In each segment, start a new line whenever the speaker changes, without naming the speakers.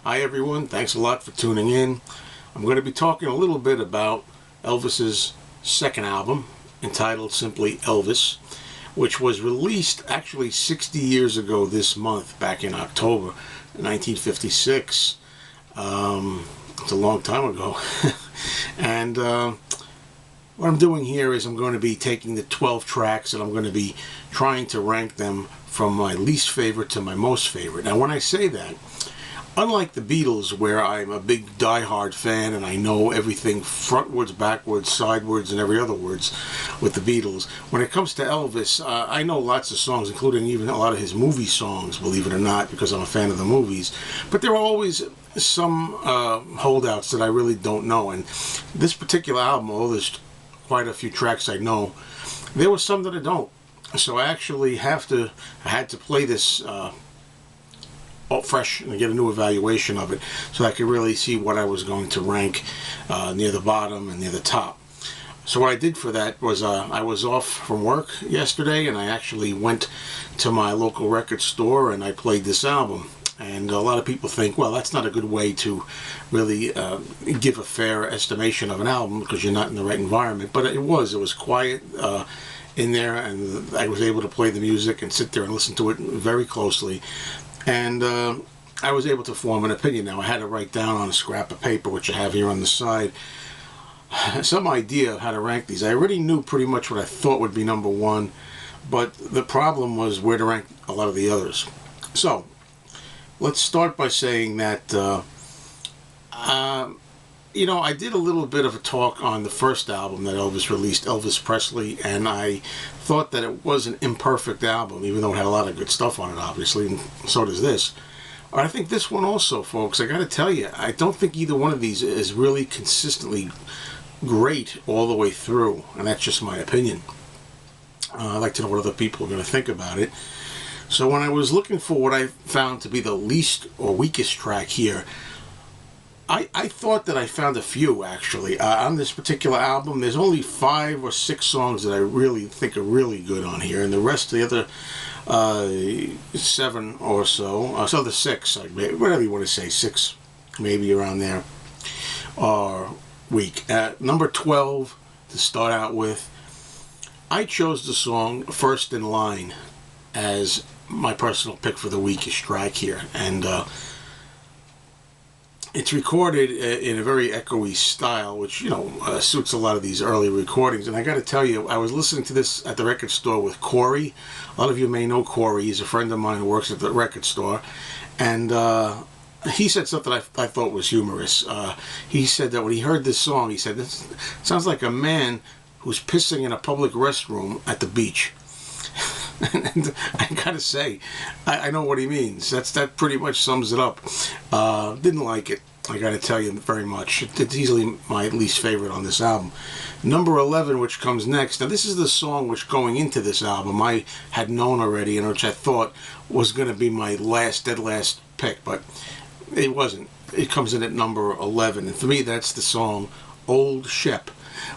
Hi everyone, thanks a lot for tuning in. I'm going to be talking a little bit about Elvis's second album, entitled simply Elvis, which was released actually 60 years ago this month, back in October 1956. It's a long time ago. And what I'm doing here is I'm going to be taking the 12 tracks and I'm going to be trying to rank them from my least favorite to my most favorite. Now when I say that, unlike the Beatles, where I'm a big diehard fan and I know everything frontwards, backwards, sidewards, and every other words with the Beatles, when it comes to Elvis, I know lots of songs, including even a lot of his movie songs, believe it or not, because I'm a fan of the movies. But there are always some holdouts that I really don't know. And this particular album, although there's quite a few tracks I know, there were some that I don't. So I actually had to play this fresh and get a new evaluation of it so I could really see what I was going to rank near the bottom and near the top. So what I did for that was I was off from work yesterday and I actually went to my local record store and I played this album. And a lot of people think, well, that's not a good way to really give a fair estimation of an album because you're not in the right environment. But it was quiet in there, and I was able to play the music and sit there and listen to it very closely. And I was able to form an opinion. Now I had to write down on a scrap of paper, which I have here on the side, some idea of how to rank these. I already knew pretty much what I thought would be number one, but the problem was where to rank a lot of the others. So let's start by saying that I did a little bit of a talk on the first album that Elvis released, Elvis Presley, and I thought that it was an imperfect album, even though it had a lot of good stuff on it, obviously, and so does this. I think this one also, folks, I got to tell you, I don't think either one of these is really consistently great all the way through, and that's just my opinion. I'd like to know what other people are going to think about it. So when I was looking for what I found to be the least or weakest track here, I thought that I found a few, actually. On this particular album, there's only 5 or 6 songs that I really think are really good on here, and the rest of the other 7 or so, so the 6, whatever you want to say, 6, maybe around there, are weak. Number 12, to start out with, I chose the song First in Line as my personal pick for the weakest track here, and it's recorded in a very echoey style, which, suits a lot of these early recordings. And I got to tell you, I was listening to this at the record store with Corey. A lot of you may know Corey. He's a friend of mine who works at the record store. And he said something I thought was humorous. He said that when he heard this song, he said, "This sounds like a man who's pissing in a public restroom at the beach." And I gotta say, I know what he means. That pretty much sums it up. Didn't like it, I gotta tell you, very much. It's easily my least favorite on this album. Number 11, which comes next. Now this is the song which, going into this album, I had known already, and which I thought was going to be my dead last pick, but it wasn't. It comes in at number 11, and for me that's the song Old Shep,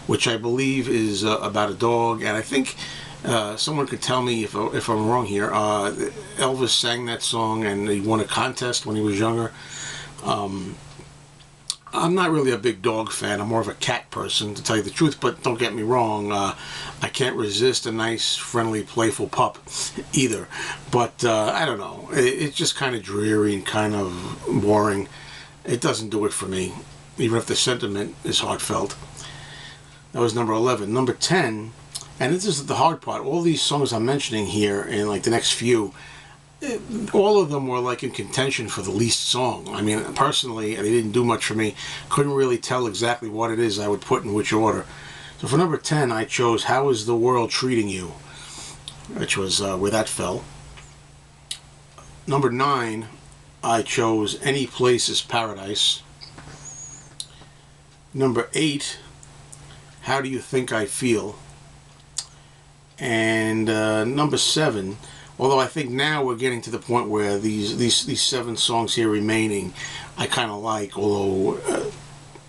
which I believe is about a dog, and I think someone could tell me if I'm wrong here. Elvis sang that song and he won a contest when he was younger. I'm not really a big dog fan. I'm more of a cat person, to tell you the truth, but don't get me wrong. I can't resist a nice, friendly, playful pup either. But I don't know. It's just kind of dreary and kind of boring. It doesn't do it for me, even if the sentiment is heartfelt. That was number 11. Number 10... and this is the hard part. All these songs I'm mentioning here, and like the next few, all of them were like in contention for the least song. I mean, personally, they didn't do much for me. Couldn't really tell exactly what it is I would put in which order. So for number 10, I chose How Is the World Treating You, which was where that fell. Number 9, I chose Any Place Is Paradise. Number 8, How Do You Think I Feel? And number 7, although I think now we're getting to the point where these 7 songs here remaining I kind of like, although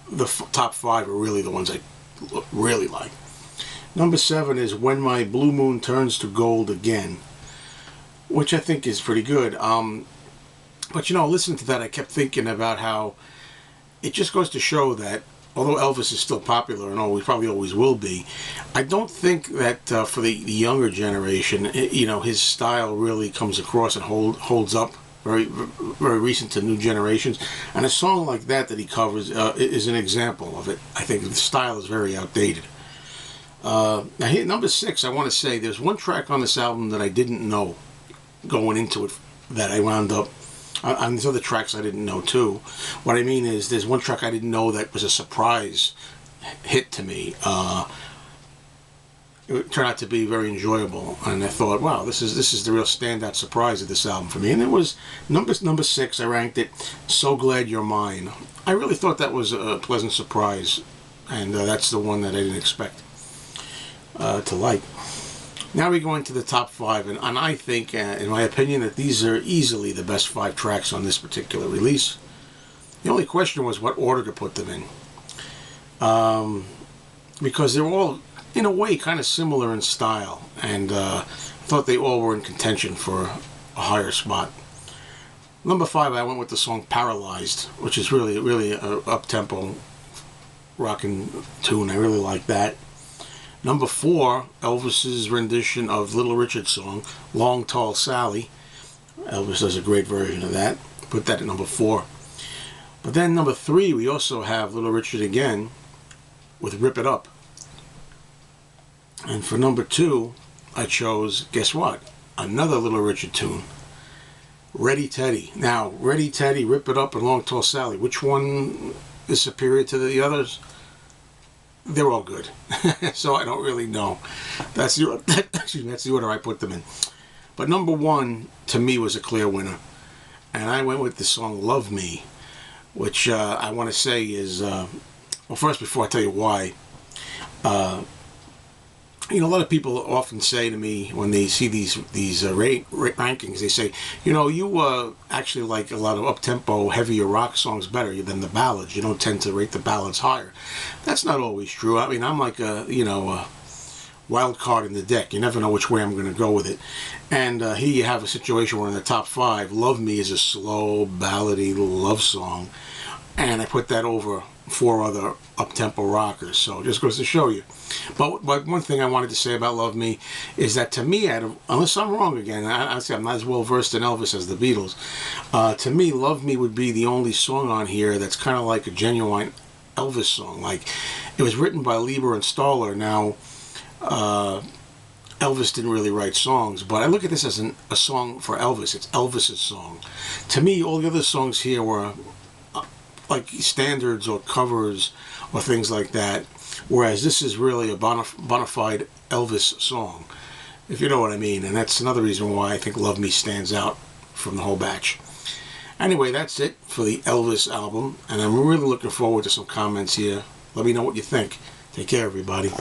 the top 5 are really the ones I really like. Number 7 is When My Blue Moon Turns to Gold Again, which I think is pretty good. But, you know, listening to that, I kept thinking about how it just goes to show that although Elvis is still popular and always probably always will be, I don't think that for the younger generation, you know, his style really comes across and holds up. Very recent to new generations, and a song like that he covers is an example of it. I think the style is very outdated. Now, here, number 6, I want to say there's one track on this album that I didn't know going into it that I wound up. On these other tracks I didn't know too. What I mean is there's one track I didn't know that was a surprise hit to me. It turned out to be very enjoyable, and I thought, wow, this is the real standout surprise of this album for me. And it was number 6. I ranked it "So Glad You're Mine." I really thought that was a pleasant surprise, and that's the one that I didn't expect to like. Now we go into the top 5, and I think, in my opinion, that these are easily the best 5 tracks on this particular release. The only question was what order to put them in, because they're all, in a way, kind of similar in style, and I thought they all were in contention for a higher spot. Number 5, I went with the song "Paralyzed," which is really a up-tempo rockin' tune. I really like that. Number 4, Elvis's rendition of Little Richard's song, "Long Tall Sally." Elvis does a great version of that. Put that at number 4. But then number 3, we also have Little Richard again with "Rip It Up." And for number 2, I chose, guess what? Another Little Richard tune, "Ready Teddy." Now, "Ready Teddy," "Rip It Up," and "Long Tall Sally," which one is superior to the others? They're all good. So I don't really know. That's the, excuse me, that's the order I put them in. But number 1, to me, was a clear winner. And I went with the song "Love Me," which I want to say is, well, first, before I tell you why, you know, a lot of people often say to me when they see these rankings, they say, you know, you actually like a lot of up-tempo, heavier rock songs better than the ballads. You don't tend to rate the ballads higher. That's not always true. I mean, I'm like a wild card in the deck. You never know which way I'm going to go with it. And here you have a situation where in the top 5, "Love Me" is a slow, ballady love song. And I put that over 4 other up-tempo rockers. So it just goes to show you. But one thing I wanted to say about "Love Me" is that to me, unless I'm wrong again, I say I'm not as well versed in Elvis as the Beatles. To me, "Love Me" would be the only song on here that's kind of like a genuine Elvis song. Like, it was written by Lieber and Stoller. Now, Elvis didn't really write songs, but I look at this as a song for Elvis. It's Elvis's song. To me, all the other songs here were like standards or covers or things like that, whereas this is really a bona fide Elvis song, if you know what I mean. And that's another reason why I think "Love Me" stands out from the whole batch. Anyway, that's it for the Elvis album, and I'm really looking forward to some comments here. Let me know what you think. Take care, everybody.